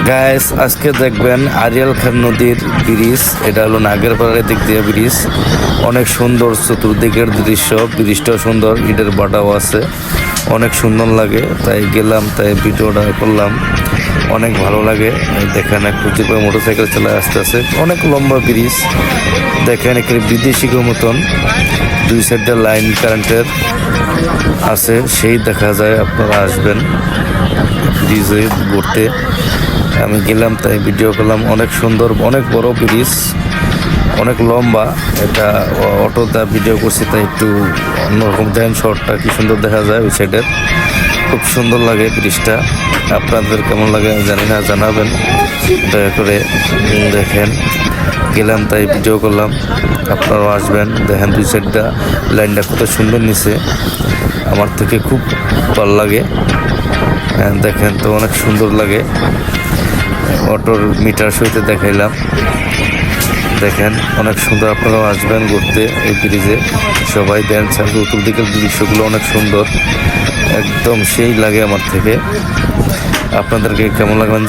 Guys আজকে দেখবেন Arial খান নদীর ব্রিজ। এটা হলো নাগেরপাড়ার দিক দিয়ে ব্রিজ। অনেক সুন্দর চতুর্দিকের দৃশ্য, ব্রিজটাও সুন্দর, ইটের বাটাও আছে, অনেক সুন্দর লাগে। তাই গেলাম, তাই ভিডিওটা করলাম। অনেক ভালো লাগে। দেখেন এক প্রতিপা মোটরসাইকেল চালায় আসতেছে। অনেক লম্বা ব্রিজ, দেখেন এখানে বিদেশিকের মতন দুই সাইডে লাইন কারেন্টের আছে, সেই দেখা যায়। আপনারা আসবেন ব্রিজে ঘুরতে। আমি গেলাম, তাই ভিডিও করলাম। অনেক সুন্দর, অনেক বড় ব্রিজ, অনেক লম্বা। এটা অটোতে ভিডিও করছি, তাই একটু অন্যরকম দেন। শর্টটা কি সুন্দর দেখা যায় ওই সাইডের, খুব সুন্দর লাগে ব্রিজটা। আপনাদের কেমন লাগে জানি না, জানাবেন দয়া করে। দেখেন গেলাম, তাই ভিডিও করলাম। আপনারাও আসবেন, দেখেন দুই সাইডটা লাইনটা কত সুন্দর নিচে, আমার থেকে খুব ভালো লাগে। দেখেন তো অনেক সুন্দর লাগে। অটোর মিটার সহিত দেখাইলাম, দেখেন অনেক সুন্দর। আপনারাও আসবেন ঘুরতে এই ব্রিজে, সবাই দেন। চতুর্দিকের দৃশ্যগুলো অনেক সুন্দর, একদম সেই লাগে আমার থেকে। আপনাদেরকে কেমন লাগবেন